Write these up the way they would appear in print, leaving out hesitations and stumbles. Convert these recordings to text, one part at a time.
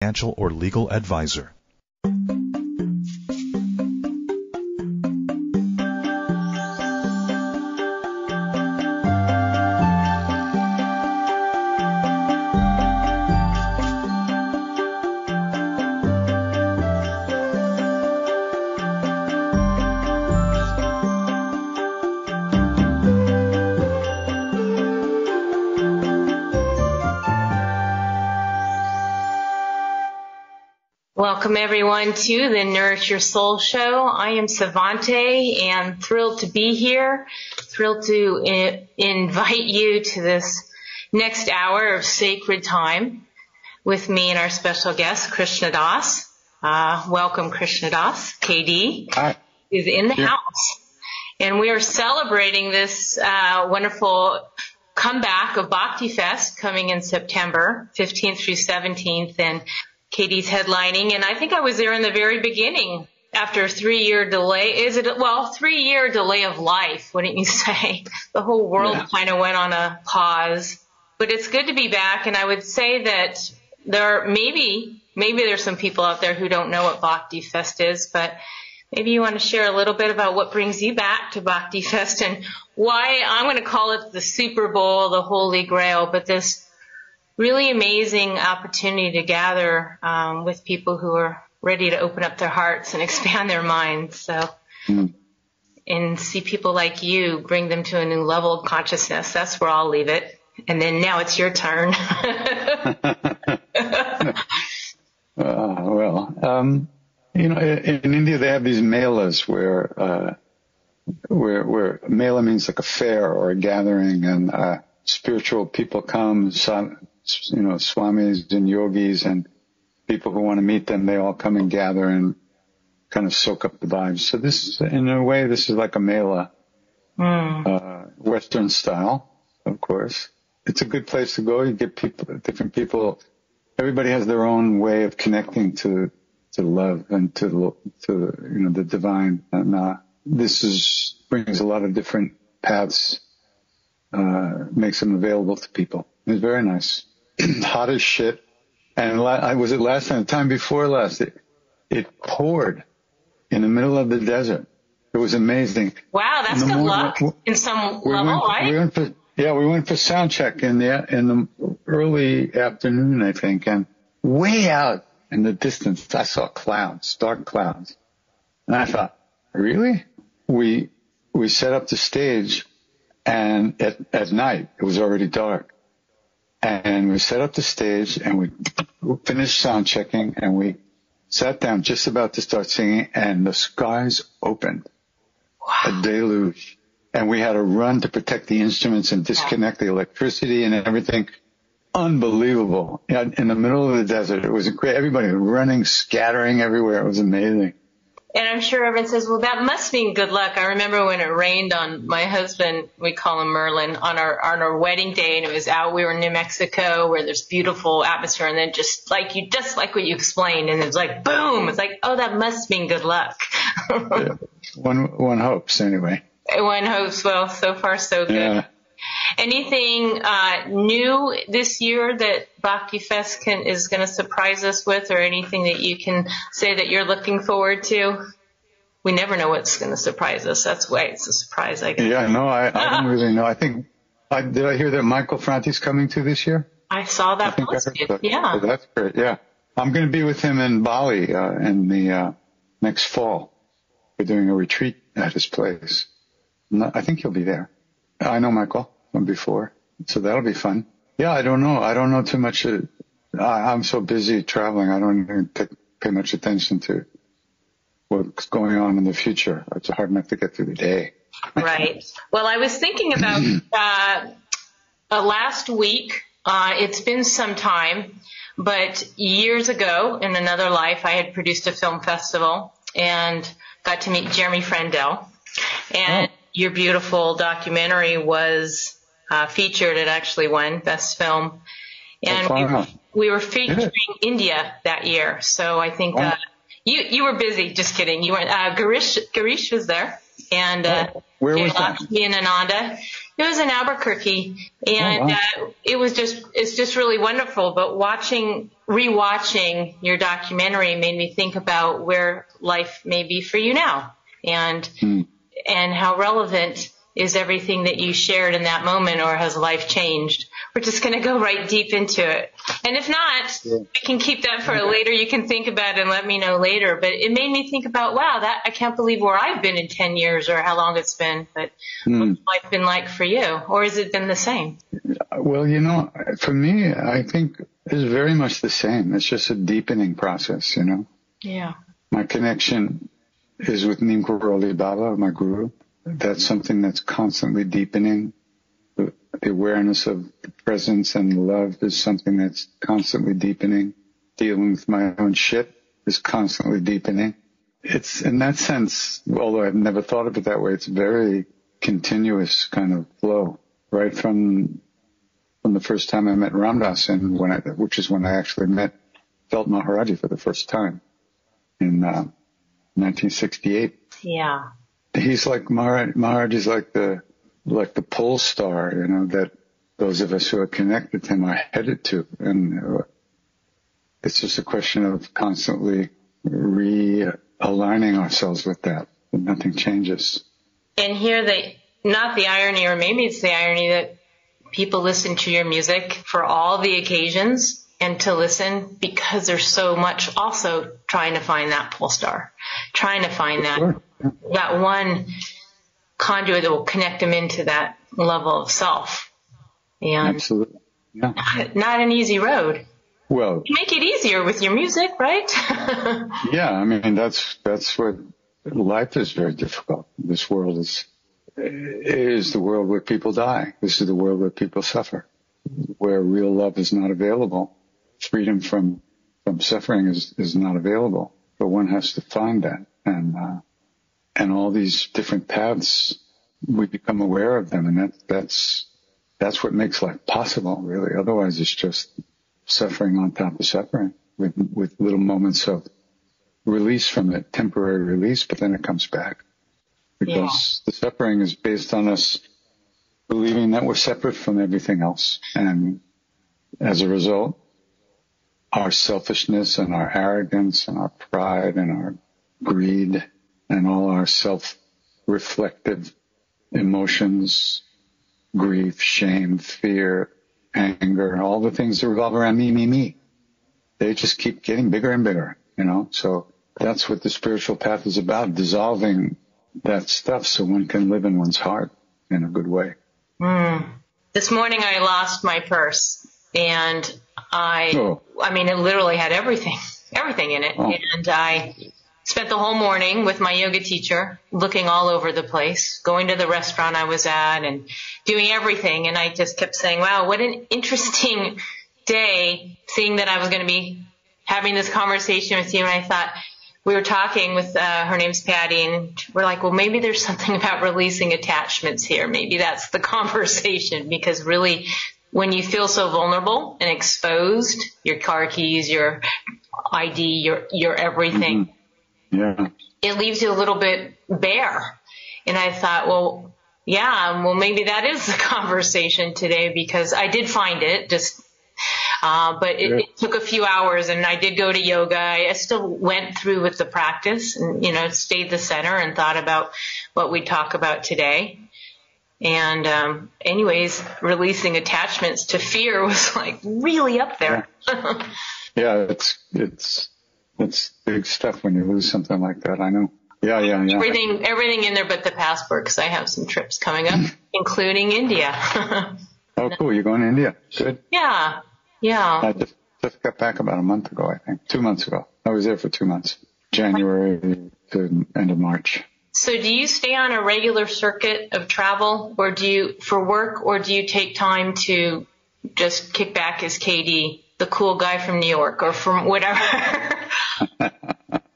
financial or legal advisor. Welcome everyone to the Nourish Your Soul show. I am Sevante and thrilled to be here. Thrilled to invite you to this next hour of sacred time with me and our special guest, Krishna Das. Welcome, Krishna Das. KD Hi. Is in the house. And we are celebrating this wonderful comeback of Bhakti Fest coming in September 15th through 17th. And KD's headlining, and I think I was there in the very beginning after a 3-year delay. 3-year delay of life, wouldn't you say? The whole world kind of went on a pause. But it's good to be back, and I would say that there are maybe there's some people out there who don't know what Bhakti Fest is, but maybe you want to share a little bit about what brings you back to Bhakti Fest and why I'm going to call it the Super Bowl, the Holy Grail, but this really amazing opportunity to gather with people who are ready to open up their hearts and expand their minds. So, and see people like you bring them to a new level of consciousness. That's where I'll leave it. And then now it's your turn. In India they have these melas where mela means like a fair or a gathering, and spiritual people come. Swamis and yogis and people who want to meet them, they all come and gather and kind of soak up the vibes. So this, in a way, this is like a mela, Western style, of course. It's a good place to go. You get different people. Everybody has their own way of connecting to love and to the divine. And this brings a lot of different paths, makes them available to people. It's very nice. Hot as shit. And was it last time? The time before last, it poured in the middle of the desert. It was amazing. Wow, that's good luck in some level, right? We went for sound check in the early afternoon, I think, and way out in the distance, I saw clouds, dark clouds. And I thought, really? We set up the stage, and at night, it was already dark. And we set up the stage, and we finished sound checking, and we sat down just about to start singing, and the skies opened. Wow. A deluge. And we had to run to protect the instruments and disconnect the electricity and everything. Unbelievable. In the middle of the desert. It was great. Everybody was running, scattering everywhere. It was amazing. And I'm sure everyone says, well, that must mean good luck. I remember when it rained on my husband, we call him Merlin, on our wedding day, and it was out. We were in New Mexico where there's beautiful atmosphere, and then just like what you explained, and it's like boom. It's like, oh, that must mean good luck. Yeah. One hopes anyway. One hopes. Well, so far so good. Yeah. Anything new this year that Bhakti Fest is going to surprise us with, or anything that you can say that you're looking forward to? We never know what's going to surprise us. That's why it's a surprise, I guess. Yeah, no, I don't really know. Did I hear that Michael Franti's coming to this year? I saw that posted. Yeah. Oh, that's great. Yeah. I'm going to be with him in Bali in the next fall. We're doing a retreat at his place. I think he'll be there. I know Michael from before, so that'll be fun. Yeah, I don't know too much. I'm so busy traveling, I don't even pay much attention to what's going on in the future. It's hard enough to get through the day. Right. Well, I was thinking about last week. It's been some time, but years ago in another life, I had produced a film festival and got to meet Jeremy Frandell. And your beautiful documentary was featured. It actually won Best Film. And we were featuring India that year. So I think you were busy. Just kidding. You weren't. Garish was there. And where was that? Me and Ananda. It was in Albuquerque, and wow. it's just really wonderful. But rewatching your documentary made me think about where life may be for you now, and how relevant is everything that you shared in that moment, or has life changed? We're just going to go right deep into it. And if not, we can keep that for later. You can think about it and let me know later. But it made me think about, wow, I can't believe where I've been in 10 years or how long it's been. But what's life been like for you? Or has it been the same? Well, for me, I think it's very much the same. It's just a deepening process, Yeah. My connection is with Neem Karoli Baba, my guru. That's something that's constantly deepening. The awareness of the presence and love is something that's constantly deepening. Dealing with my own shit is constantly deepening. It's, in that sense, although I've never thought of it that way, it's a very continuous kind of flow. Right from the first time I met Ramdas, which is when I actually felt Maharaji for the first time in 1968. Yeah. He's like Maharaj is like the pole star, that those of us who are connected to him are headed to. And it's just a question of constantly realigning ourselves with that. And nothing changes. And here not the irony, or maybe it's the irony, that people listen to your music for all the occasions and to listen because there's so much also trying to find that pole star, trying to find that one conduit that will connect them into that level of self. And absolutely. Yeah. Not an easy road. Well, you make it easier with your music, right? Yeah, I mean, that's what life is very difficult. This world is the world where people die. This is the world where people suffer, where real love is not available. Freedom from suffering is not available, but one has to find that. And all these different paths, we become aware of them, and that's what makes life possible, really. Otherwise, it's just suffering on top of suffering, with little moments of release from it, temporary release, but then it comes back. Because the suffering is based on us believing that we're separate from everything else. And as a result, our selfishness and our arrogance and our pride and our greed and all our self-reflective emotions, grief, shame, fear, anger, all the things that revolve around me, they just keep getting bigger and bigger, So that's what the spiritual path is about, dissolving that stuff so one can live in one's heart in a good way. This morning I lost my purse, and I mean, it literally had everything in it. Oh. And I spent the whole morning with my yoga teacher looking all over the place, going to the restaurant I was at and doing everything. And I just kept saying, wow, what an interesting day, seeing that I was going to be having this conversation with you. And I thought, we were talking with, her name's Patty, and we're like, well, maybe there's something about releasing attachments here. Maybe that's the conversation, because really when you feel so vulnerable and exposed, your car keys, your ID, your everything, it leaves you a little bit bare. And I thought, well, maybe that is the conversation today, because I did find it but it took a few hours, and I did go to yoga. I still went through with the practice and, stayed the center and thought about what we'd talk about today. And, anyways, releasing attachments to fear was like really up there. It's big stuff when you lose something like that. I know. Yeah. Everything in there but the passport, because I have some trips coming up, including India. Oh, cool. You're going to India? Good. Yeah. I just got back about a month ago, I think. 2 months ago. I was there for 2 months. January to end of March. So do you stay on a regular circuit of travel, or for work, or do you take time to just kick back as KD, the cool guy from New York, or from whatever? I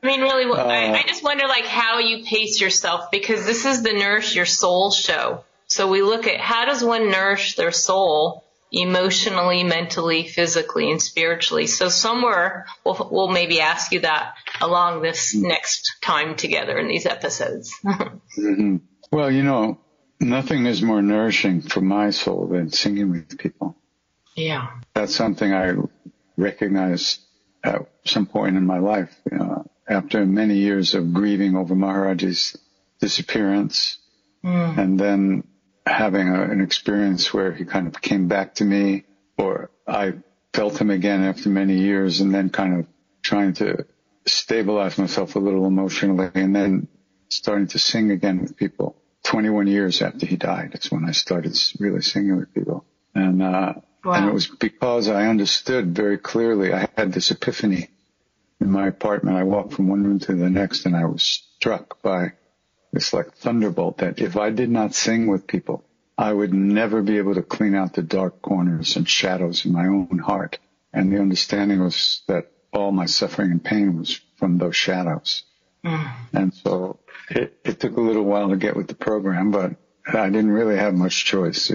mean, really, I just wonder, how you pace yourself, because this is the Nourish Your Soul show. So we look at how does one nourish their soul emotionally, mentally, physically, and spiritually. So somewhere we'll maybe ask you that along this next time together in these episodes. Mm-hmm. Well, nothing is more nourishing for my soul than singing with people. Yeah. That's something I recognized at some point in my life. After many years of grieving over Maharaj's disappearance, and then having an experience where he kind of came back to me, or I felt him again after many years, and then kind of trying to stabilize myself a little emotionally, and then starting to sing again with people. 21 years after he died, it's when I started really singing with people. And and it was because I understood very clearly. I had this epiphany in my apartment. I walked from one room to the next, and I was struck by this like thunderbolt that if I did not sing with people, I would never be able to clean out the dark corners and shadows in my own heart. And the understanding was that all my suffering and pain was from those shadows. And so it took a little while to get with the program, but I didn't really have much choice.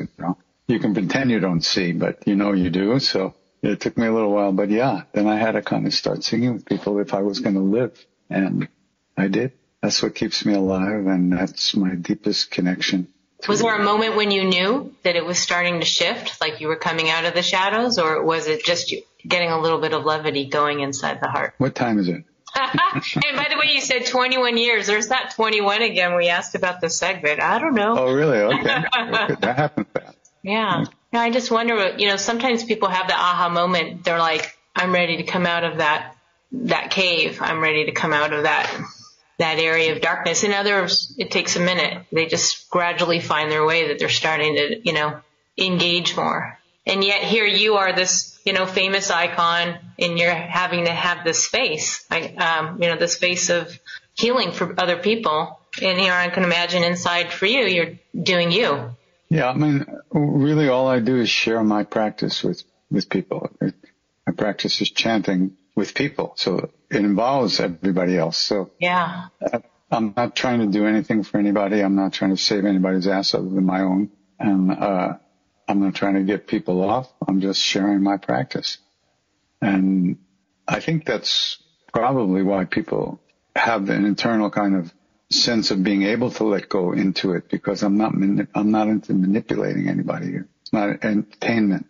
You can pretend you don't see, but you do. So it took me a little while, but yeah, then I had to kind of start singing with people if I was going to live. And I did. That's what keeps me alive. And that's my deepest connection. Was there a moment when you knew that it was starting to shift, like you were coming out of the shadows, or was it just you getting a little bit of levity going inside the heart? What time is it? And by the way, you said 21 years. There's that 21 again. We asked about the segment. I don't know. Oh, really? Okay. That happened fast. Yeah. No, I just wonder, sometimes people have the aha moment. They're like, I'm ready to come out of that cave. I'm ready to come out of that area of darkness. In others, it takes a minute. They just gradually find their way, that they're starting to, engage more. And yet here you are, this, famous icon, and you're having to have this space, this space of healing for other people. And here I can imagine inside for you, you're doing you. Yeah, I mean, really all I do is share my practice with people. My practice is chanting with people, so it involves everybody else. So yeah, I'm not trying to do anything for anybody. I'm not trying to save anybody's ass other than my own. And I'm not trying to get people off. I'm just sharing my practice. And I think that's probably why people have an internal kind of sense of being able to let go into it, because I'm not into manipulating anybody here. It's not entertainment,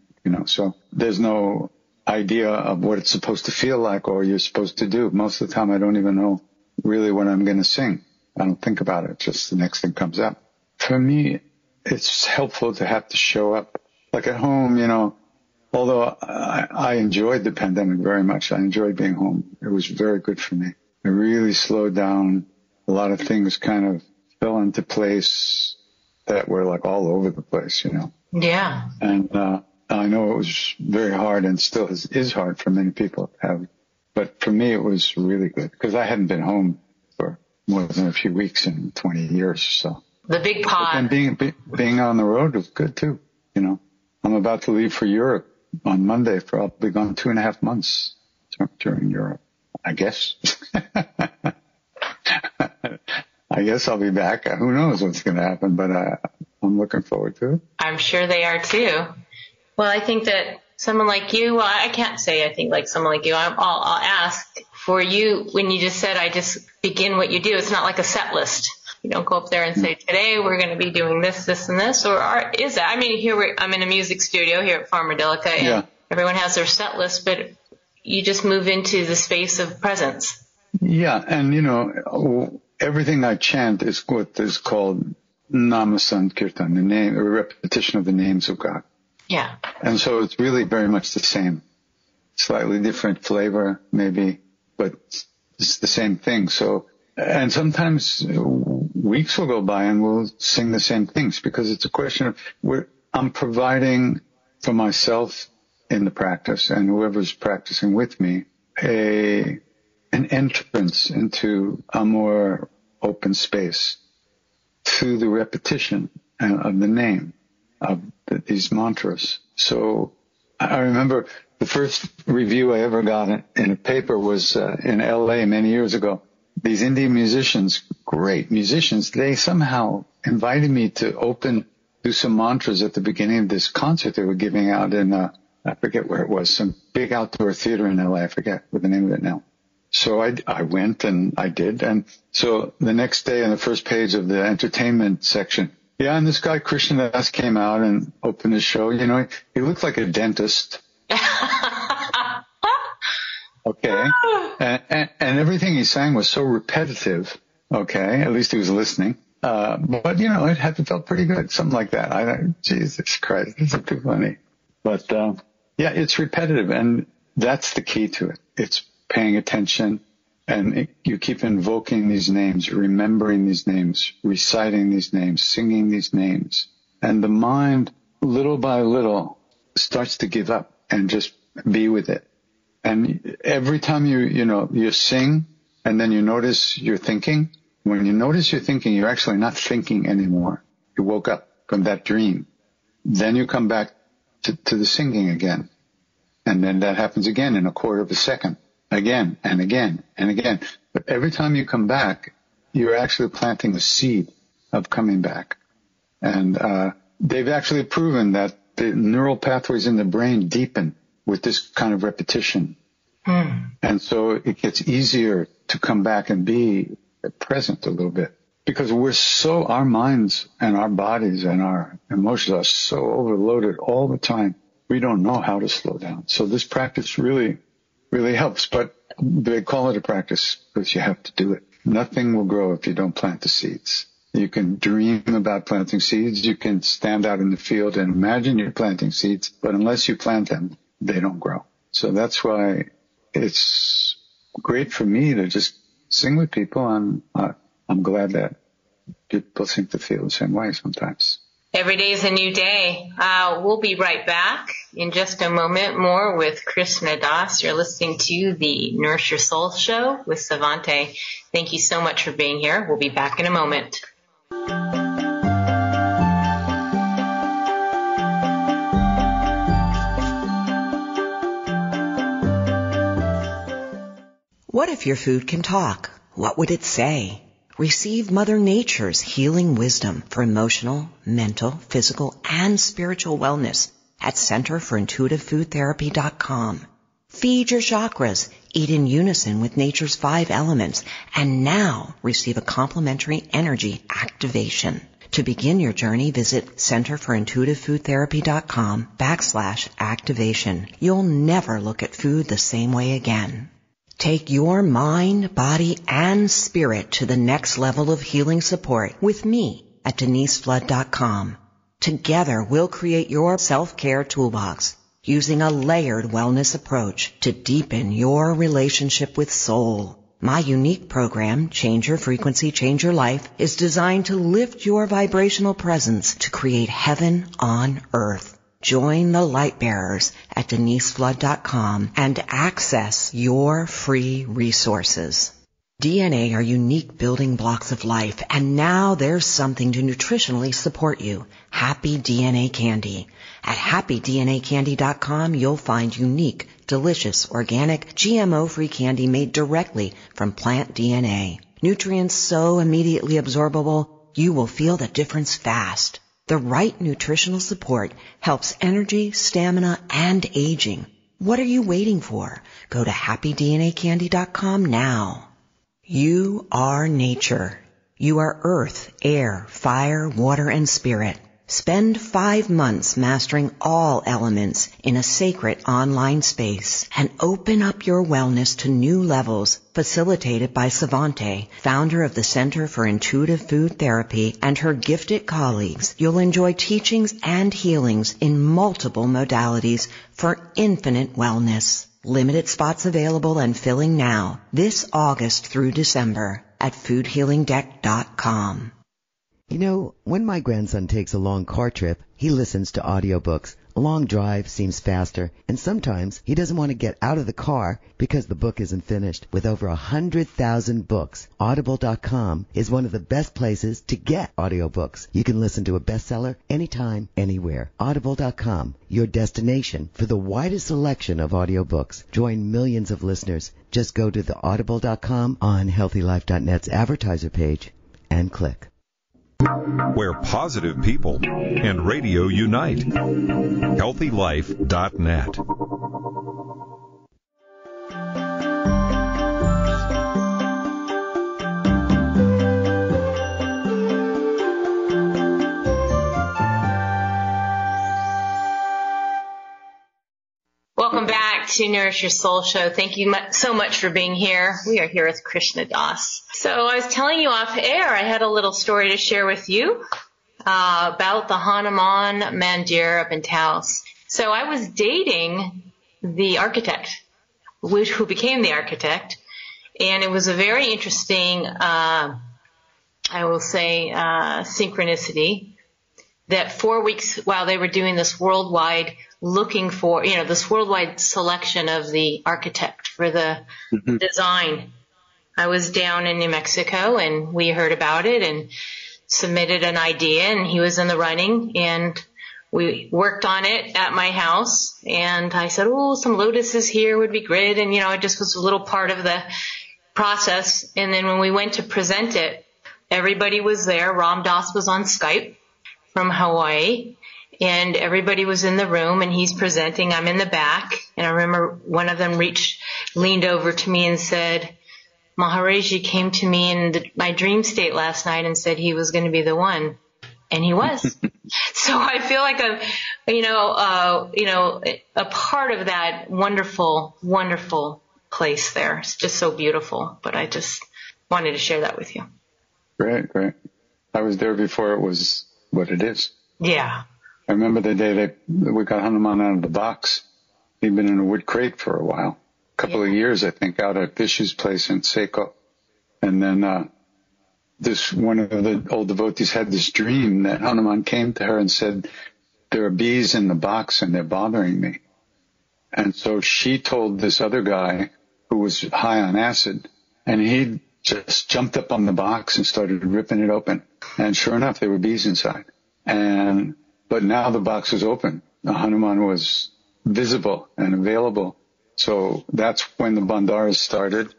so there's no idea of what it's supposed to feel like or you're supposed to do. Most of the time I don't even know really what I'm going to sing. I don't think about it. Just the next thing comes up. For me, it's helpful to have to show up. Like at home, although I enjoyed the pandemic very much. I enjoyed being home. It was very good for me. It really slowed down. A lot of things kind of fell into place that were like all over the place, Yeah. And I know it was very hard and still is hard for many people to have. But for me, it was really good because I hadn't been home for more than a few weeks in 20 years or so. The big pod. And being on the road was good too. I'm about to leave for Europe on Monday I'll be gone 2.5 months during Europe, I guess. I guess I'll be back. Who knows what's going to happen, but I'm looking forward to it. I'm sure they are too. Well, I think that someone like you, well, I can't say I think like someone like you. I'll ask for you when you just said I just begin what you do. It's not like a set list. You don't go up there and say, today we're going to be doing this, this, and this. Or is that? I mean, I'm in a music studio here at Farmadelica, and everyone has their set list, but you just move into the space of presence. Yeah, and, everything I chant is what is called Namasankirtan, the name, a repetition of the names of God. Yeah. And so it's really very much the same. Slightly different flavor, maybe, but it's the same thing. So, and sometimes weeks will go by and we'll sing the same things because it's a question of I'm providing for myself in the practice and whoever's practicing with me an entrance into a more open space through the repetition of the name of these mantras. So I remember the first review I ever got in a paper was in LA many years ago. These Indian musicians, great musicians, they somehow invited me to do some mantras at the beginning of this concert they were giving out in, I forget where it was, some big outdoor theater in LA. I forget what the name of it now. So I went and I did. And so the next day on the first page of the entertainment section, Yeah, and this guy, Krishna, came out and opened his show. You know, he looked like a dentist. Okay. And everything he sang was so repetitive. Okay. At least he was listening. But, you know, it had to felt pretty good. Something like that. Jesus Christ, this is too funny. But, yeah, it's repetitive, and that's the key to it. It's paying attention, and you keep invoking these names, remembering these names, reciting these names, singing these names. And the mind, little by little, starts to give up and just be with it. And every time you sing, and then you notice you're thinking, when you notice you're thinking, you're actually not thinking anymore. You woke up from that dream. Then you come back to the singing again. And then that happens again in a quarter of a second, again and again and again. But every time you come back, you're actually planting a seed of coming back. And they've actually proven that the neural pathways in the brain deepen with this kind of repetition. And so it gets easier to come back and be present a little bit. Because our minds and our bodies and our emotions are so overloaded all the time. We don't know how to slow down. So this practice really, really helps. But they call it a practice because you have to do it. Nothing will grow if you don't plant the seeds. You can dream about planting seeds. You can stand out in the field and imagine you're planting seeds. But unless you plant them, they don't grow. So that's why it's great for me to just sing with people. I'm glad that people seem to feel the same way sometimes. Every day is a new day. We'll be right back in just a moment more with Krishna Das. You're listening to the Nourish Your Soul show with Sevante. Thank you so much for being here. We'll be back in a moment. What if your food can talk? What would it say? Receive Mother Nature's healing wisdom for emotional, mental, physical, and spiritual wellness at centerforintuitivefoodtherapy.com. Feed your chakras, eat in unison with nature's 5 elements, and now receive a complimentary energy activation. To begin your journey, visit centerforintuitivefoodtherapy.com/activation. You'll never look at food the same way again. Take your mind, body, and spirit to the next level of healing support with me at deniseflood.com. Together, we'll create your self-care toolbox using a layered wellness approach to deepen your relationship with soul. My unique program, Change Your Frequency, Change Your Life, is designed to lift your vibrational presence to create heaven on earth. Join the light bearers at deniseflood.com and access your free resources. DNA are unique building blocks of life, and now there's something to nutritionally support you. Happy DNA Candy. At happydnacandy.com, you'll find unique, delicious, organic, GMO-free candy made directly from plant DNA. Nutrients so immediately absorbable, you will feel the difference fast. The right nutritional support helps energy, stamina, and aging. What are you waiting for? Go to happydnacandy.com now. You are nature. You are earth, air, fire, water, and spirit. Spend 5 months mastering all elements in a sacred online space and open up your wellness to new levels, facilitated by Sevante, founder of the Center for Intuitive Food Therapy, and her gifted colleagues. You'll enjoy teachings and healings in multiple modalities for infinite wellness. Limited spots available and filling now, this August through December at foodhealingdeck.com. You know, when my grandson takes a long car trip, he listens to audiobooks. A long drive seems faster, and sometimes he doesn't want to get out of the car because the book isn't finished. With over 100,000 books, Audible.com is one of the best places to get audiobooks. You can listen to a bestseller anytime, anywhere. Audible.com, your destination for the widest selection of audiobooks. Join millions of listeners. Just go to the Audible.com on HealthyLife.net's advertiser page and click. Where positive people and radio unite. HealthyLife.net. to Nourish Your Soul show. Thank you so much for being here. We are here with Krishna Das. So I was telling you off air, I had a little story to share with you about the Hanuman Mandir up in Taos. So I was dating the architect, who became the architect, and it was a very interesting, I will say, synchronicity that 4 weeks while they were doing this worldwide looking for, this worldwide selection of the architect for the design. I was down in New Mexico and we heard about it and submitted an idea, and he was in the running, and we worked on it at my house, and I said, some lotuses here would be great. And, it just was a little part of the process. And then when we went to present it, everybody was there. Ram Dass was on Skype from Hawaii, and everybody was in the room, and he's presenting. I'm in the back, and I remember one of them leaned over to me and said, Maharaji came to me in my dream state last night and said he was going to be the one. And he was. So I feel like a part of that wonderful, wonderful place there. It's just so beautiful. But I just wanted to share that with you. Great. I was there before it was what it is. Yeah. I remember the day we got Hanuman out of the box. He'd been in a wood crate for a while, a couple of years, I think, out at Vishu's place in Seiko. And then one of the old devotees had this dream that Hanuman came to her and said, there are bees in the box and they're bothering me. And so she told this other guy who was high on acid, and he just jumped up on the box and started ripping it open. And sure enough, there were bees inside. But now the box was open. The Hanuman was visible and available. So that's when the Bandaras started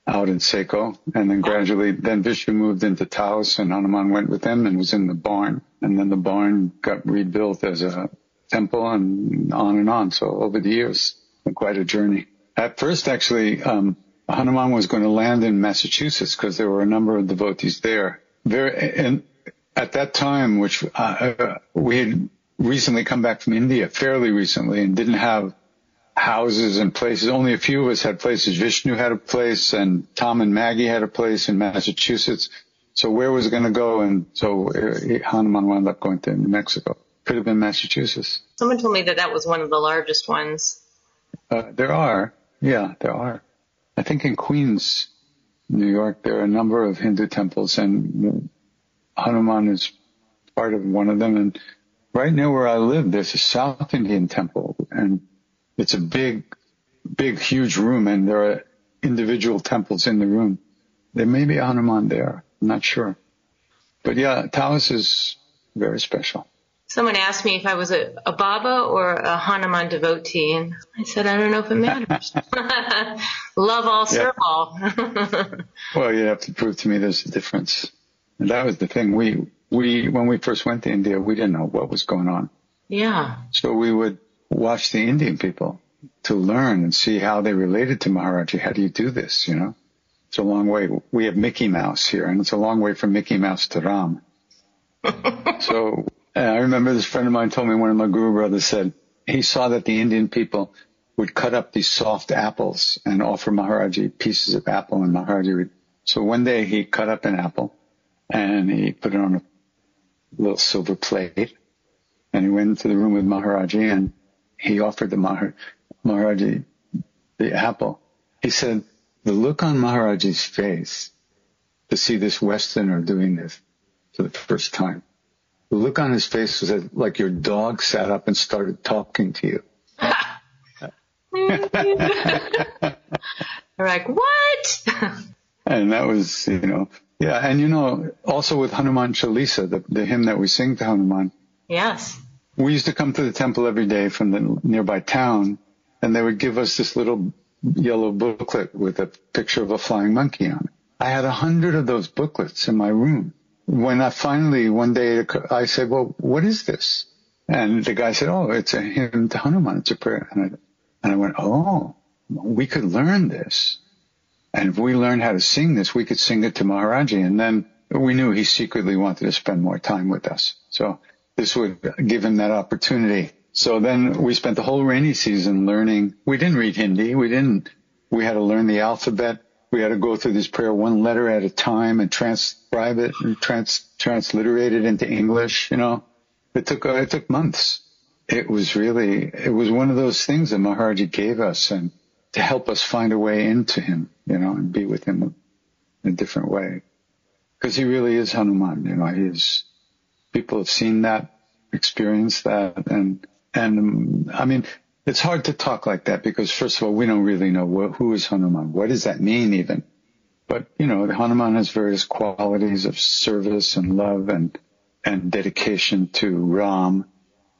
out in Seiko. And then gradually, Vishu moved into Taos, and Hanuman went with them and was in the barn. And then the barn got rebuilt as a temple, and on. So over the years, quite a journey. At first, actually, Hanuman was going to land in Massachusetts because there were a number of devotees there. And at that time, which we had recently come back from India, fairly recently, and didn't have houses and places. Only a few of us had places. Vishnu had a place, and Tom and Maggie had a place in Massachusetts. So where was it going to go? And so Hanuman wound up going to New Mexico. Could have been Massachusetts. Someone told me that was one of the largest ones. There are. Yeah, there are. I think in Queens, New York, there are a number of Hindu temples, and Hanuman is part of one of them. And right near where I live, there's a South Indian temple, and it's a big, huge room, and there are individual temples in the room. There may be a Hanuman there. I'm not sure. But yeah, Taos is very special. Someone asked me if I was a Baba or a Hanuman devotee, and I said, I don't know if it matters. Love all, serve all. Well, you have to prove to me there's a difference. And that was the thing. We when we first went to India, we didn't know what was going on. Yeah. So we would watch the Indian people to learn and see how they related to Maharaji. How do you do this, It's a long way. We have Mickey Mouse here, and it's a long way from Mickey Mouse to Ram. So I remember this friend of mine told me, one of my guru brothers said, he saw that the Indian people would cut up these soft apples and offer Maharaji pieces of apple, and Maharaji would. So one day he cut up an apple and he put it on a little silver plate, and he went into the room with Maharaji and he offered the Maharaji the apple. He said, the look on Maharaji's face to see this Westerner doing this for the first time, the look on his face was like your dog sat up and started talking to you. They're like, what? And that was, yeah. And, also with Hanuman Chalisa, the hymn that we sing to Hanuman. Yes. We used to come to the temple every day from the nearby town, and they would give us this little yellow booklet with a picture of a flying monkey on it. I had 100 of those booklets in my room. When I finally, one day, I said, well, what is this? And the guy said, oh, it's a hymn to Hanuman. It's a prayer. And I went, oh, we could learn this. And if we learned how to sing this, we could sing it to Maharaji. And then we knew he secretly wanted to spend more time with us. So this would give him that opportunity. So then we spent the whole rainy season learning. We didn't read Hindi. We had to learn the alphabet. We had to go through this prayer one letter at a time and transcribe it and transliterate it into English. It took months. It was one of those things that Maharaji gave us and to help us find a way into him, and be with him in a different way. Because he really is Hanuman, people have seen that, experienced that, and I mean, it's hard to talk like that because first of all, we don't really know who is Hanuman. What does that mean even? But, Hanuman has various qualities of service and love and dedication to Ram.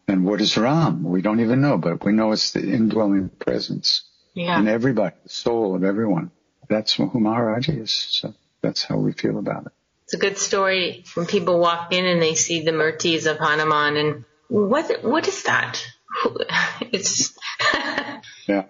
And what is Ram? We don't even know, but we know it's the indwelling presence in everybody, the soul of everyone. That's who Maharaji is. So that's how we feel about it. It's a good story when people walk in and they see the murtis of Hanuman and what is that? It's yeah.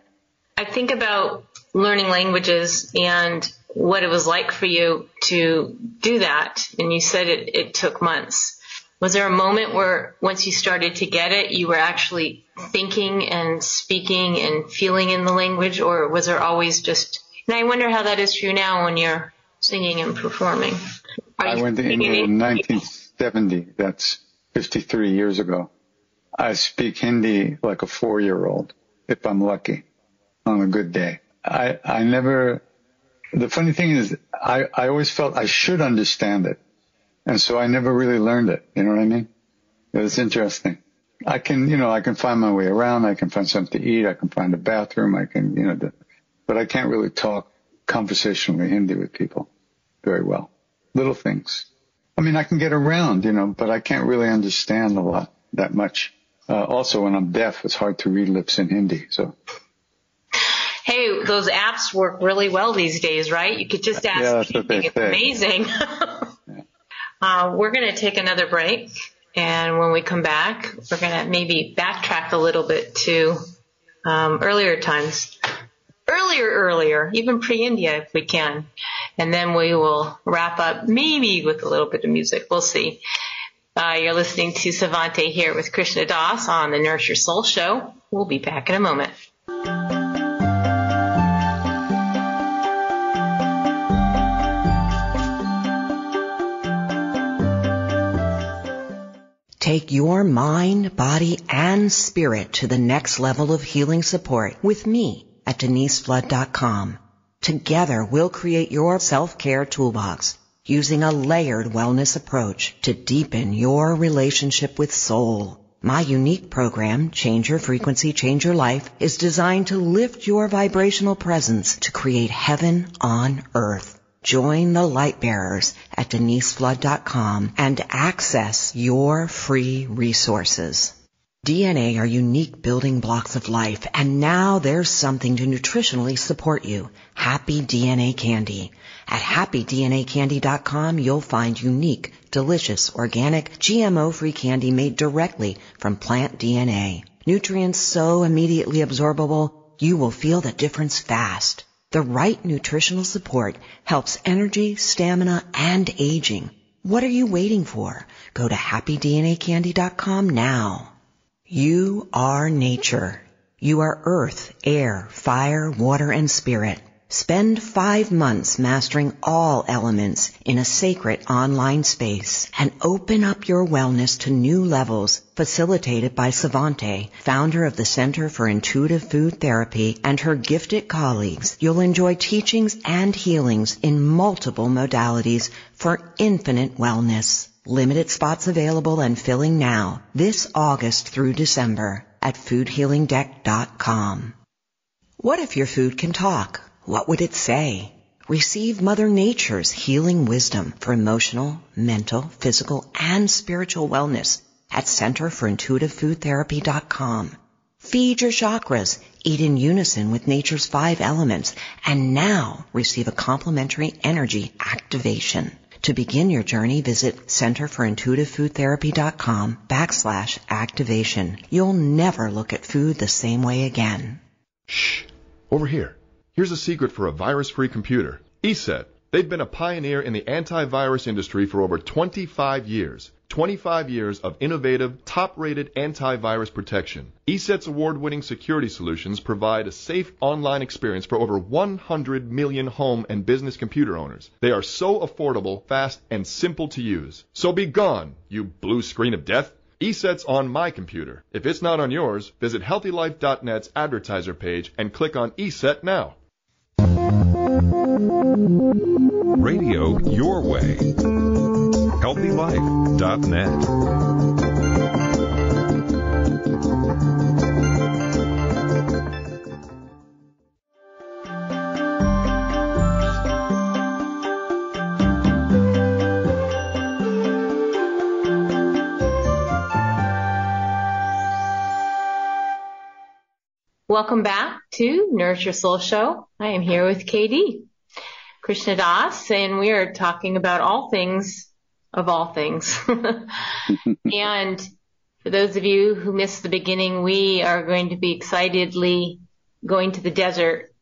I think about learning languages and what it was like for you to do that. And you said it took months. Was there a moment where once you started to get it, you were actually thinking and speaking and feeling in the language, or was there always just, and I wonder how that is for you now when you're singing and performing. I went to India in 1970. That's 53 years ago. I speak Hindi like a 4-year-old, if I'm lucky, on a good day. The funny thing is, I always felt I should understand it. And so I never really learned it. You know what I mean? It was interesting. I can find my way around. I can find something to eat. I can find a bathroom. But I can't really talk conversationally Hindi with people very well. Little things. I mean, I can get around, but I can't really understand a lot that much. Also, when I'm deaf, it's hard to read lips in Hindi. So. Hey, those apps work really well these days, right? You could just ask anything. It's amazing. We're going to take another break, and when we come back, we're going to maybe backtrack a little bit to earlier times. Earlier, even pre-India if we can. And then we will wrap up maybe with a little bit of music. We'll see. You're listening to Sevante here with Krishna Das on the Nourish Your Soul show. We'll be back in a moment. Take your mind, body, and spirit to the next level of healing support with me at deniseflood.com. Together, we'll create your self-care toolbox using a layered wellness approach to deepen your relationship with soul. My unique program, Change Your Frequency, Change Your Life, is designed to lift your vibrational presence to create heaven on earth. Join the light bearers at deniseflood.com and access your free resources. DNA are unique building blocks of life, and now there's something to nutritionally support you. Happy DNA Candy. At happydnacandy.com, you'll find unique, delicious, organic, GMO-free candy made directly from plant DNA. Nutrients so immediately absorbable, you will feel the difference fast. The right nutritional support helps energy, stamina, and aging. What are you waiting for? Go to happydnacandy.com now. You are nature. You are earth, air, fire, water, and spirit. Spend 5 months mastering all elements in a sacred online space and open up your wellness to new levels, facilitated by Sevante, founder of the Center for Intuitive Food Therapy, and her gifted colleagues. You'll enjoy teachings and healings in multiple modalities for infinite wellness. Limited spots available and filling now, this August through December at foodhealingdeck.com. What if your food can talk? What would it say? Receive Mother Nature's healing wisdom for emotional, mental, physical, and spiritual wellness at centerforintuitivefoodtherapy.com. Feed your chakras, eat in unison with nature's 5 elements, and now receive a complimentary energy activation. To begin your journey, visit centerforintuitivefoodtherapy.com/activation. You'll never look at food the same way again. Shh, over here. Here's a secret for a virus-free computer. ESET. They've been a pioneer in the antivirus industry for over 25 years. 25 years of innovative, top-rated antivirus protection. ESET's award-winning security solutions provide a safe online experience for over 100 million home and business computer owners. They are so affordable, fast, and simple to use. So be gone, you blue screen of death. ESET's on my computer. If it's not on yours, visit HealthyLife.net's advertiser page and click on ESET now. Radio your way. HealthyLife.net. Welcome back to Nourish Your Soul Show. I am here with KD, Krishna Das, and we are talking about all things of all things. And for those of you who missed the beginning, we are going to be excitedly going to the desert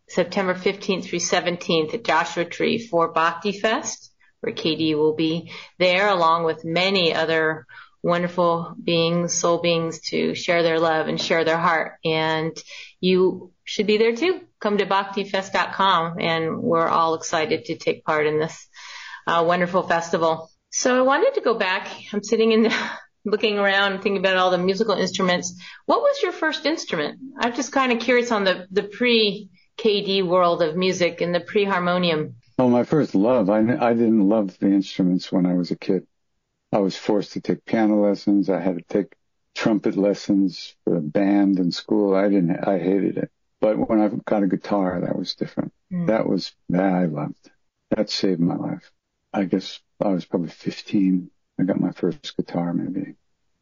September 15th through 17th at Joshua Tree for Bhakti Fest, where KD will be there along with many other wonderful beings, soul beings, to share their love and share their heart. And you should be there too. Come to bhaktifest.com, and we're all excited to take part in this wonderful festival. So I wanted to go back. I'm sitting looking around and thinking about all the musical instruments. What was your first instrument? I'm just kind of curious on the pre-KD world of music and the pre-harmonium. Oh, my first love. I didn't love the instruments when I was a kid. I was forced to take piano lessons. I had to take trumpet lessons for a band in school. I hated it. But when I got a guitar, that was different. That I loved. That saved my life. I guess I was probably 15. I got my first guitar maybe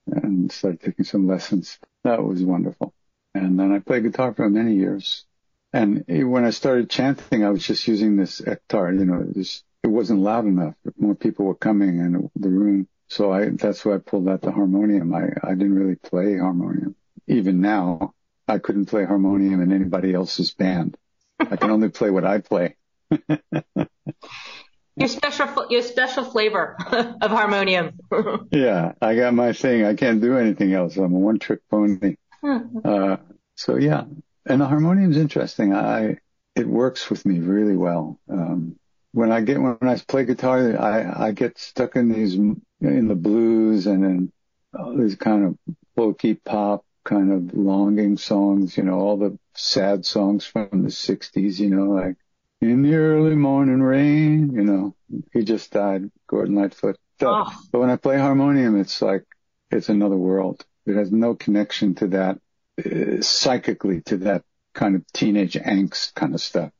and started taking some lessons. That was wonderful. And then I played guitar for many years. And when I started chanting, I was just using this guitar. It wasn't loud enough. More people were coming in the room. So that's why I pulled out the harmonium. I didn't really play harmonium. Even now, I couldn't play harmonium in anybody else's band. I can only play what I play. Your special flavor of harmonium. Yeah, I got my thing. I can't do anything else. I'm a one-trick pony. So yeah, and the harmonium's interesting. It works with me really well. When I play guitar, I get stuck in the blues and then these kind of folky pop kind of longing songs, all the sad songs from the 60s, like In the Early Morning Rain, he just died, Gordon Lightfoot. But when I play harmonium, it's like, it's another world. It has no connection to that, psychically, to that kind of teenage angst kind of stuff,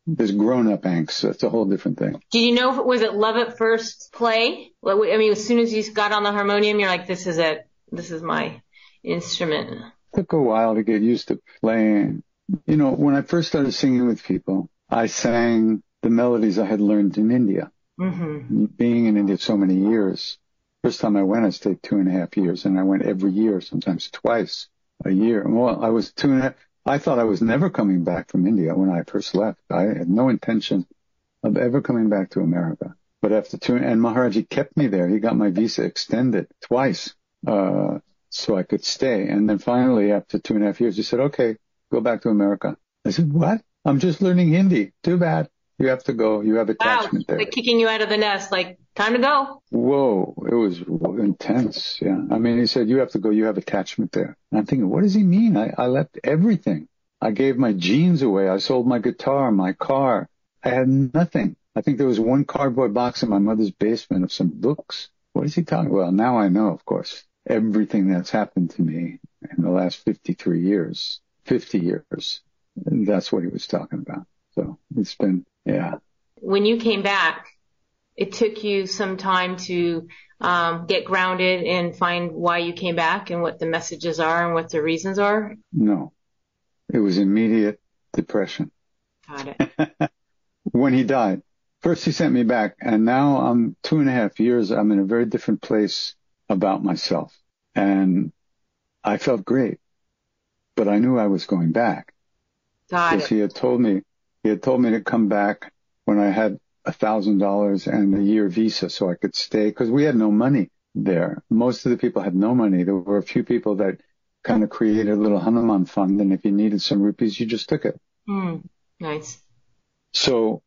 There's grown-up angst. So it's a whole different thing. Did you know, was it love at first play? I mean, as soon as you got on the harmonium, you're like, this is it. This is my instrument. It took a while to get used to playing. When I first started singing with people, I sang the melodies I had learned in India. Mm-hmm. Being in India so many years. First time I went, I stayed 2.5 years, and I went every year, sometimes twice a year. Well, I was 2.5. I thought I was never coming back from India when I first left. I had no intention of ever coming back to America. But after and Maharaji kept me there. He got my visa extended twice, so I could stay. And then finally, after 2.5 years, he said, okay, go back to America. I said, what? I'm just learning Hindi. Too bad. You have to go. You have attachment there. They're kicking you out of the nest, like, time to go. Whoa. It was intense. Yeah. I mean, he said, you have to go. You have attachment there. And I'm thinking, what does he mean? I left everything. I gave my jeans away. I sold my guitar, my car. I had nothing. I think there was one cardboard box in my mother's basement of some books. What is he talking about? Well, now I know, of course, everything that's happened to me in the last 50 years. And that's what he was talking about. So it's been, yeah. When you came back, it took you some time to get grounded and find why you came back and what the messages are and what the reasons are? No. It was immediate depression. Got it. When he died. First he sent me back, and now I'm 2.5 years. I'm in a very different place about myself. And I felt great. But I knew I was going back. Because he had told me to come back when I had $1,000 and a year visa so I could stay, because we had no money. there. Most of the people had no money. There were a few people that kind of created a little Hanuman fund, and if you needed some rupees, you just took it. Nice. So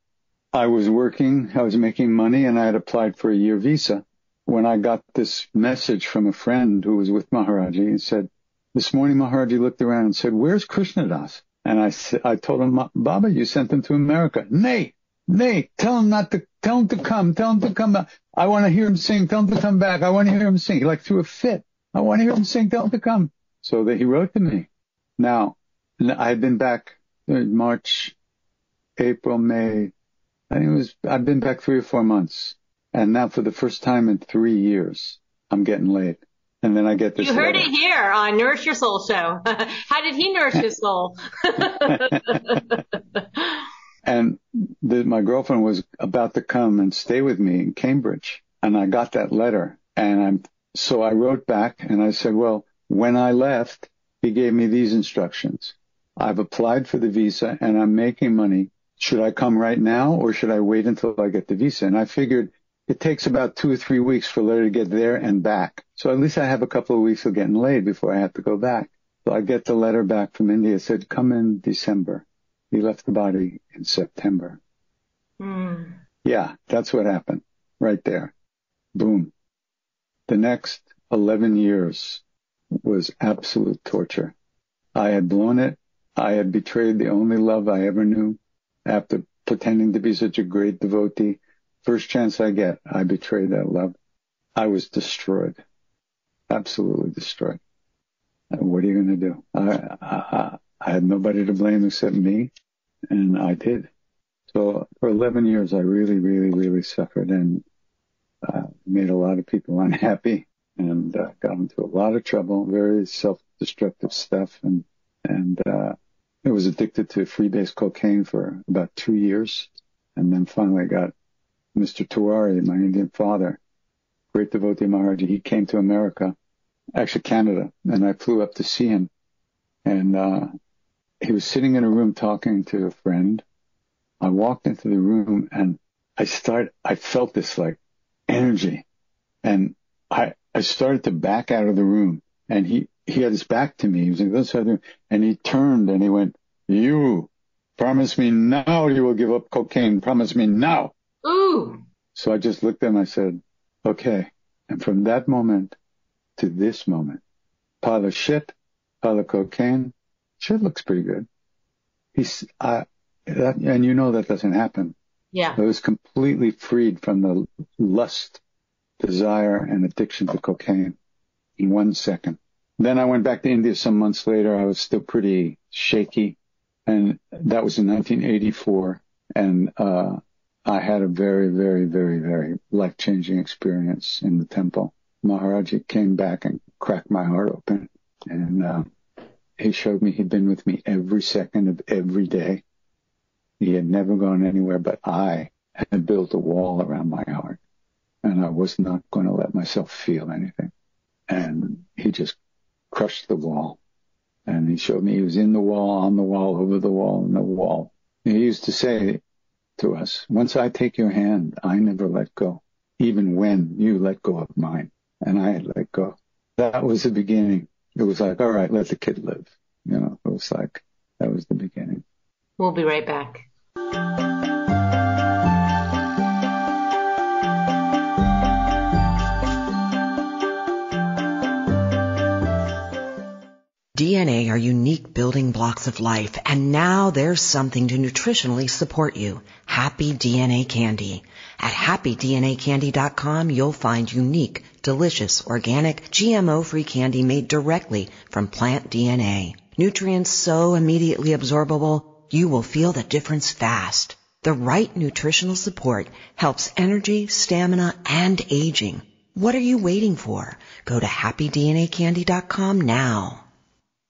I was working, I was making money, and I had applied for a year visa. When I got this message from a friend who was with Maharaji, he said, this morning Maharaji looked around and said, where's Krishna Das? And I told him, Baba, you sent him to America. Nay, tell him to come back. I want to hear him sing. Tell him to come back. I want to hear him sing. He like threw a fit. I want to hear him sing. Tell him to come. So that he wrote to me. Now, I had been back in March, April, May. I've been back 3 or 4 months. And now for the first time in 3 years, I'm getting laid. And then I get this. You heard it here on Nourish Your Soul show. How did he nourish his soul? And my girlfriend was about to come and stay with me in Cambridge. And I got that letter. So I wrote back and I said, well, when I left, he gave me these instructions. I've applied for the visa and I'm making money. Should I come right now or should I wait until I get the visa? And I figured it takes about 2 or 3 weeks for Larry to get there and back. So at least I have a couple of weeks of getting laid before I have to go back. So I get the letter back from India. It said, come in December. He left the body in September. Yeah, that's what happened right there. Boom. The next 11 years was absolute torture. I had blown it. I had betrayed the only love I ever knew after pretending to be such a great devotee. First chance I get, I betrayed that love. I was destroyed. Absolutely destroyed. What are you going to do? I had nobody to blame except me, and I did. So for 11 years, I really, really, really suffered and made a lot of people unhappy and got into a lot of trouble, very self-destructive stuff. And I was addicted to freebase cocaine for about 2 years. And then finally I got Mr. Tiwari, my Indian father, great devotee Maharaji. He came to America, actually Canada, and I flew up to see him. And he was sitting in a room talking to a friend. I walked into the room and I felt this like energy. And I started to back out of the room. And he had his back to me. He was like, this other, and he turned and he went, you promise me now you will give up cocaine. Promise me now. Ooh. So I just looked at him. I said, okay. And from that moment to this moment, pile of shit, pile of cocaine, shit looks pretty good. And you know that doesn't happen. Yeah. I was completely freed from the lust, desire, and addiction to cocaine in 1 second. Then I went back to India some months later. I was still pretty shaky. And that was in 1984. And I had a very, very, very, very life-changing experience in the temple. Maharaji came back and cracked my heart open. And he showed me he'd been with me every second of every day. He had never gone anywhere, but I had built a wall around my heart. And I was not going to let myself feel anything. And he just crushed the wall. And he showed me he was in the wall, on the wall, over the wall, in the wall. He used to say to us, once I take your hand, I never let go, even when you let go of mine. And I had let go. That was the beginning. It was like, all right, let the kid live. You know, it was like, that was the beginning. We'll be right back. DNA are unique building blocks of life, and now there's something to nutritionally support you. Happy DNA Candy. At happydnacandy.com, you'll find unique, delicious, organic, GMO-free candy made directly from plant DNA. Nutrients so immediately absorbable, you will feel the difference fast. The right nutritional support helps energy, stamina, and aging. What are you waiting for? Go to happydnacandy.com now.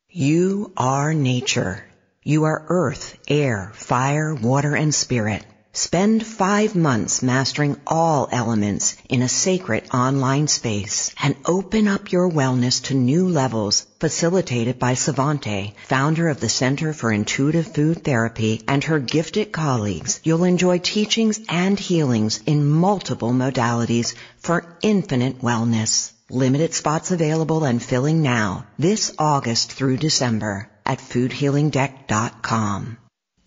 You are nature. You are earth, air, fire, water, and spirit. Spend 5 months mastering all elements in a sacred online space and open up your wellness to new levels, facilitated by Sevante, founder of the Center for Intuitive Food Therapy, and her gifted colleagues. You'll enjoy teachings and healings in multiple modalities for infinite wellness. Limited spots available and filling now, this August through December, at foodhealingdeck.com.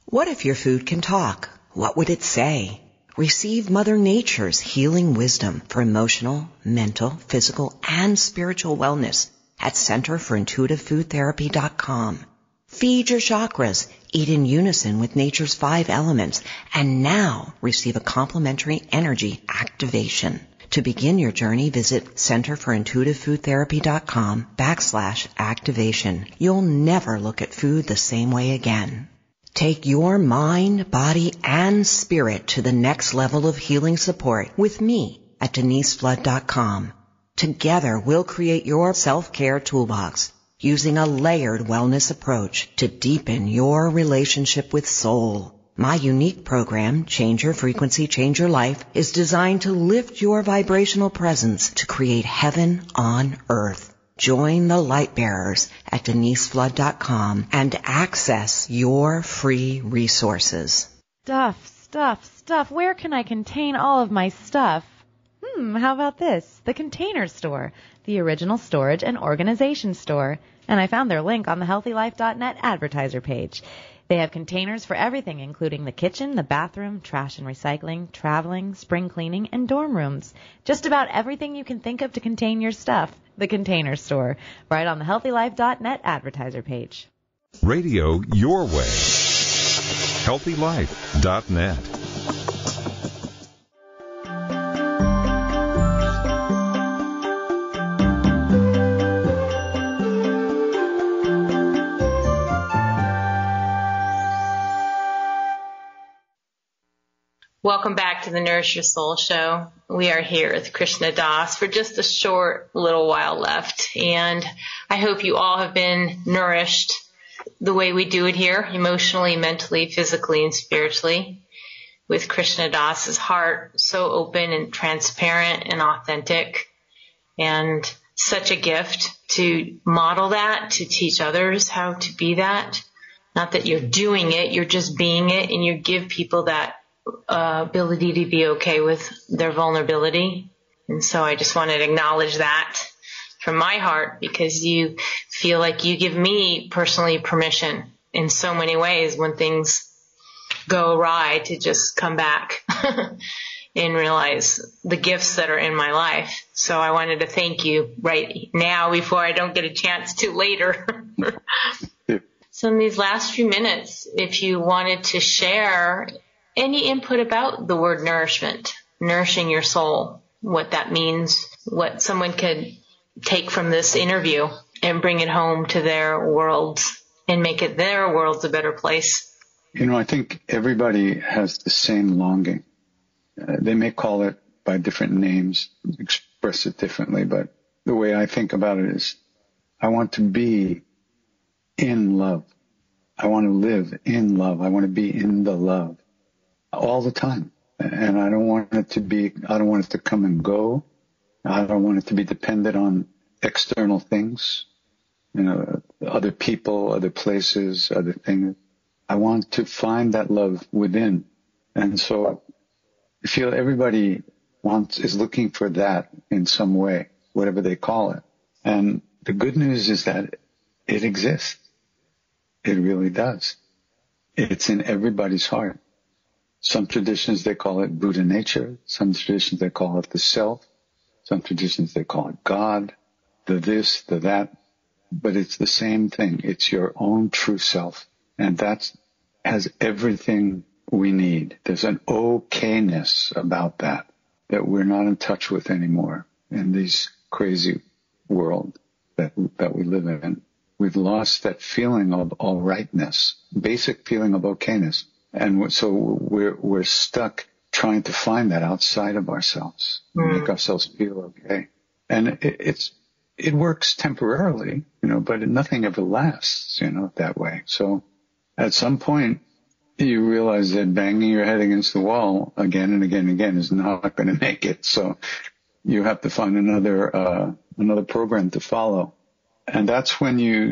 What if your food can talk? What would it say? Receive Mother Nature's healing wisdom for emotional, mental, physical, and spiritual wellness at centerforintuitivefoodtherapy.com. Feed your chakras, eat in unison with nature's 5 elements, and now receive a complimentary energy activation. To begin your journey, visit centerforintuitivefoodtherapy.com/activation. You'll never look at food the same way again. Take your mind, body, and spirit to the next level of healing support with me at deniseflood.com. Together, we'll create your self-care toolbox using a layered wellness approach to deepen your relationship with soul. My unique program, Change Your Frequency, Change Your Life, is designed to lift your vibrational presence to create heaven on earth. Join the light bearers at deniseflood.com and access your free resources. Stuff. Where can I contain all of my stuff? How about this? The Container Store, the original storage and organization store. And I found their link on the healthylife.net advertiser page. They have containers for everything, including the kitchen, the bathroom, trash and recycling, traveling, spring cleaning, and dorm rooms. Just about everything you can think of to contain your stuff. The Container Store, right on the healthylife.net advertiser page. Radio your way. healthylife.net. Welcome back to the Nourish Your Soul show. We are here with Krishna Das for just a short little while left. And I hope you all have been nourished the way we do it here, emotionally, mentally, physically, and spiritually, with Krishna Das's heart so open and transparent and authentic, and such a gift to model that, to teach others how to be that. Not that you're doing it, you're just being it, and you give people that ability to be okay with their vulnerability. And so I just wanted to acknowledge that from my heart, because you feel like you give me personally permission in so many ways when things go awry to just come back and realize the gifts that are in my life. So I wanted to thank you right now before I don't get a chance to later. So in these last few minutes, if you wanted to share any input about the word nourishment, nourishing your soul, what that means, what someone could take from this interview and bring it home to their worlds and make it their worlds a better place. I think everybody has the same longing. They may call it by different names, express it differently, but the way I think about it is I want to be in love. I want to live in love. I want to be in the love all the time. And I don't want it to come and go. I don't want it to be dependent on external things, other people, other places, other things. I want to find that love within. And so I feel everybody is looking for that in some way, whatever they call it. And the good news is that it exists. It really does. It's in everybody's heart. Some traditions, they call it Buddha nature. Some traditions, they call it the self. Some traditions, they call it God, the this, the that. But it's the same thing. It's your own true self. And that has everything we need. There's an okayness about that we're not in touch with anymore in this crazy world that we live in. We've lost that feeling of all rightness, basic feeling of okayness. And so we're stuck trying to find that outside of ourselves, make ourselves feel okay. And it works temporarily, but nothing ever lasts, that way. So at some point, you realize that banging your head against the wall again and again and again is not going to make it. So you have to find another program to follow. And that's when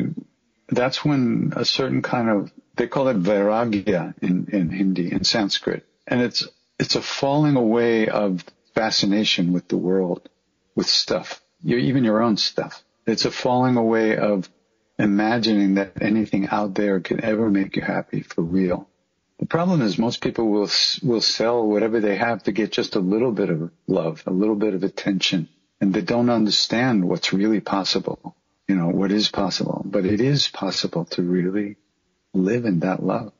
a certain kind of, they call it vairagya in Hindi, in Sanskrit. And it's a falling away of fascination with the world, with stuff, even your own stuff. It's a falling away of imagining that anything out there can ever make you happy for real. The problem is most people will sell whatever they have to get just a little bit of love, a little bit of attention, and they don't understand what's really possible, what is possible. But it is possible to really live in that love.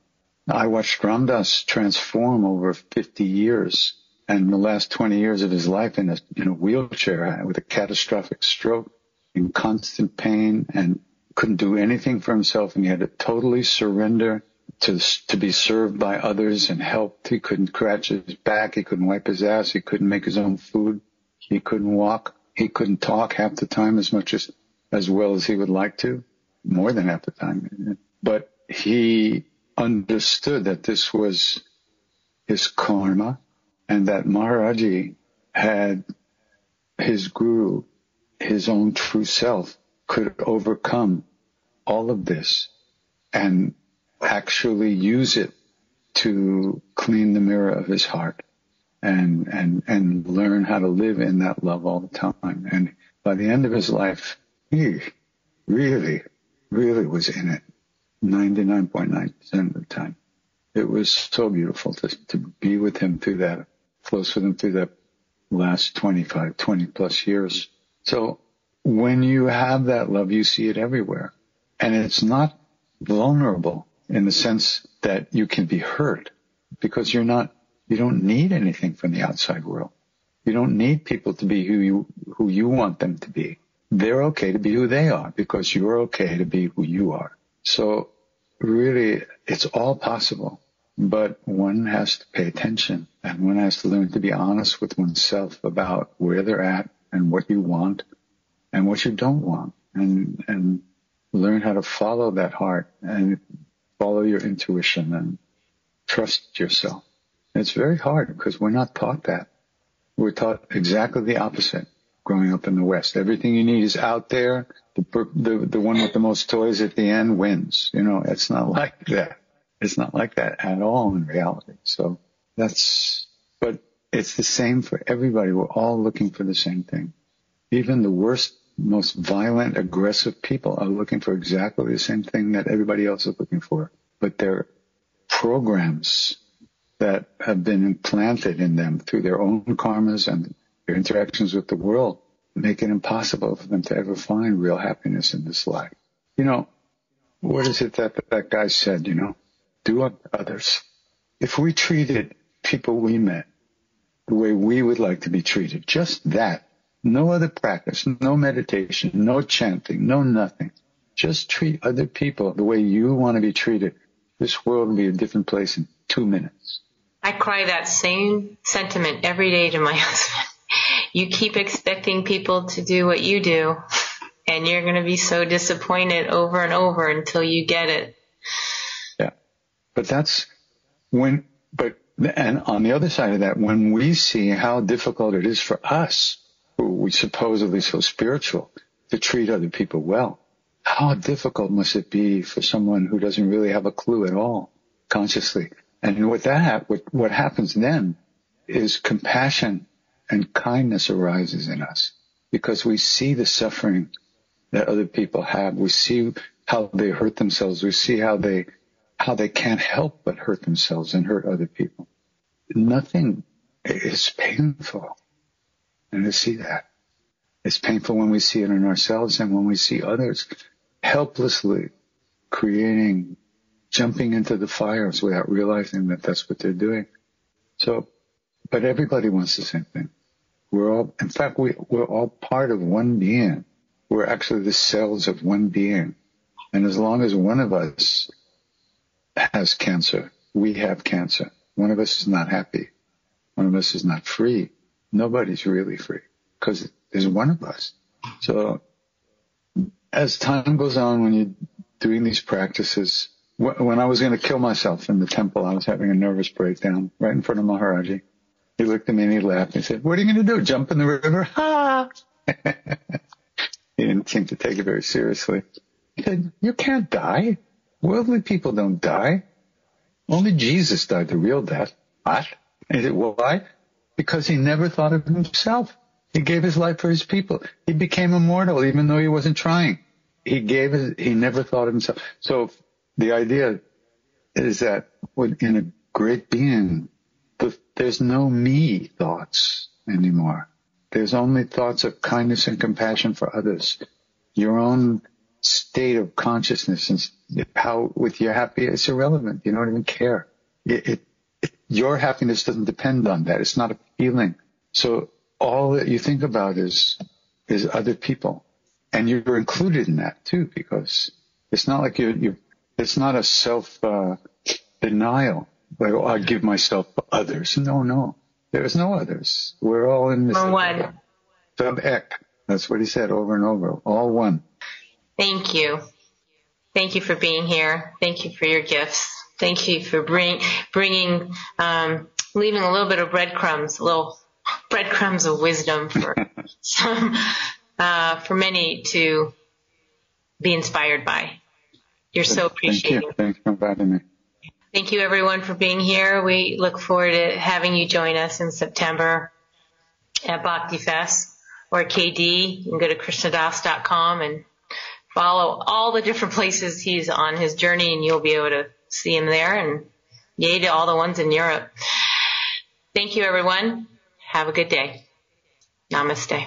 I watched Ram Dass transform over 50 years, and the last 20 years of his life in a wheelchair with a catastrophic stroke, in constant pain, and couldn't do anything for himself, and he had to totally surrender to be served by others and helped. He couldn't scratch his back. He couldn't wipe his ass. He couldn't make his own food. He couldn't walk. He couldn't talk half the time as well as he would like to, more than half the time. But he understood that this was his karma and that Maharaji had his guru, his own true self, could overcome all of this and actually use it to clean the mirror of his heart and learn how to live in that love all the time. And by the end of his life, he really, really was in it 99.9% of the time. It was so beautiful to be with him through that, close with him through that last 20 plus years. So when you have that love, you see it everywhere. And it's not vulnerable in the sense that you can be hurt, because you don't need anything from the outside world. You don't need people to be who you want them to be. They're okay to be who they are because you're okay to be who you are. So really, it's all possible, but one has to pay attention and one has to learn to be honest with oneself about where they're at and what you want and what you don't want, and learn how to follow that heart and follow your intuition and trust yourself. It's very hard because we're not taught that. We're taught exactly the opposite growing up in the West. Everything you need is out there. The one with the most toys at the end wins. It's not like that. It's not like that at all in reality. So but it's the same for everybody. We're all looking for the same thing. Even the worst, most violent, aggressive people are looking for exactly the same thing that everybody else is looking for. But they're programs that have been implanted in them through their own karmas and their interactions with the world make it impossible for them to ever find real happiness in this life. What is it that guy said, do unto others. If we treated people we met the way we would like to be treated, just that, no other practice, no meditation, no chanting, no nothing. Just treat other people the way you want to be treated. This world will be a different place in 2 minutes. I cry that same sentiment every day to my husband. You keep expecting people to do what you do, and you're going to be so disappointed over and over until you get it. Yeah. And on the other side of that, when we see how difficult it is for us, who we supposedly so spiritual, to treat other people well, how difficult must it be for someone who doesn't really have a clue at all, consciously? And what happens then is compassion and kindness arises in us because we see the suffering that other people have. We see how they hurt themselves. We see how they can't help but hurt themselves and hurt other people. Nothing is painful. And to see that. It's painful when we see it in ourselves and when we see others helplessly jumping into the fires without realizing that that's what they're doing. So, but everybody wants the same thing. We're all part of one being. We're actually the cells of one being. And as long as one of us has cancer, we have cancer. One of us is not happy. One of us is not free. Nobody's really free because there's one of us. So as time goes on, when you're doing these practices, When I was going to kill myself in the temple, I was having a nervous breakdown right in front of Maharaji. He looked at me and he laughed. He said, "What are you going to do? Jump in the river?" Ha! He didn't seem to take it very seriously. He said, "You can't die. Worldly people don't die. Only Jesus died the real death." What? And he said, "Why?" Because he never thought of himself. He gave his life for his people. He became immortal even though he wasn't trying. He never thought of himself. So the idea is that in a great being, there's no me thoughts anymore. There's only thoughts of kindness and compassion for others. Your own state of consciousness and how with your happiness is irrelevant. You don't even care. Your happiness doesn't depend on that. It's not a feeling. So all that you think about is other people. And you're included in that too, because it's not like it's not a self-denial. Like, oh, I give myself to others. No. There's no others. We're all in this. One. Sub-ek. That's what he said over and over. All one. Thank you. Thank you for being here. Thank you for your gifts. Thank you for leaving a little bit of breadcrumbs of wisdom for for many to be inspired by. You're so appreciated. Thank you. Thanks for inviting me. Thank you, everyone, for being here. We look forward to having you join us in September at Bhakti Fest or KD. You can go to krishnadas.com and follow all the different places he's on his journey, and you'll be able to see him there. And yay to all the ones in Europe. Thank you, everyone. Have a good day. Namaste.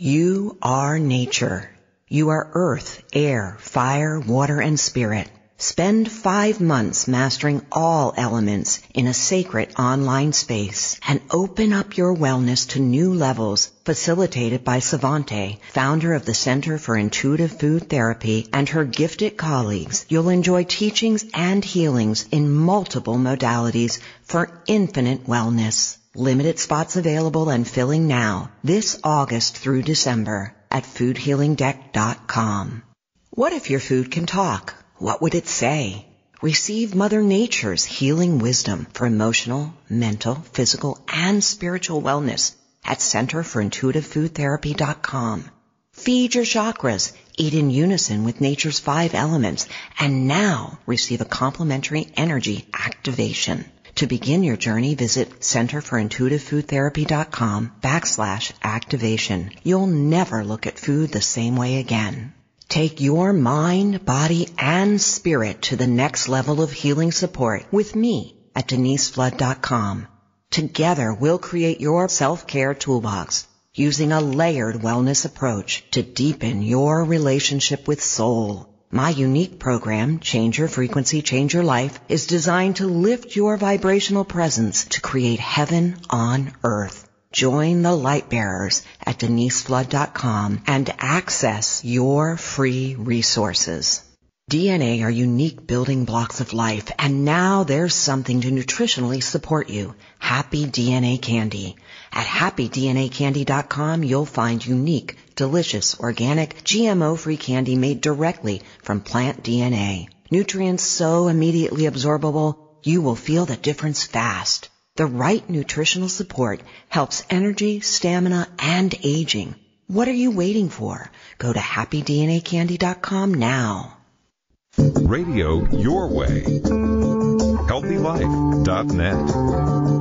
You are nature. You are earth, air, fire, water, and spirit. Spend 5 months mastering all elements in a sacred online space and open up your wellness to new levels, facilitated by Sevante, founder of the Center for Intuitive Food Therapy, and her gifted colleagues. You'll enjoy teachings and healings in multiple modalities for infinite wellness. Limited spots available and filling now, this August through December at foodhealingdeck.com. What if your food can talk? What would it say? Receive Mother Nature's healing wisdom for emotional, mental, physical, and spiritual wellness at centerforintuitivefoodtherapy.com. Feed your chakras, eat in unison with nature's 5 elements, and now receive a complimentary energy activation. To begin your journey, visit centerforintuitivefoodtherapy.com/activation. You'll never look at food the same way again. Take your mind, body, and spirit to the next level of healing support with me at deniseflood.com. Together, we'll create your self-care toolbox using a layered wellness approach to deepen your relationship with soul. My unique program, Change Your Frequency, Change Your Life, is designed to lift your vibrational presence to create heaven on earth. Join the light bearers at deniseflood.com and access your free resources. DNA are unique building blocks of life, and now there's something to nutritionally support you. Happy DNA Candy. At happydnacandy.com, you'll find unique, delicious, organic, GMO-free candy made directly from plant DNA. Nutrients so immediately absorbable, you will feel the difference fast. The right nutritional support helps energy, stamina, and aging. What are you waiting for? Go to happydnacandy.com now. Radio your way. HealthyLife.net.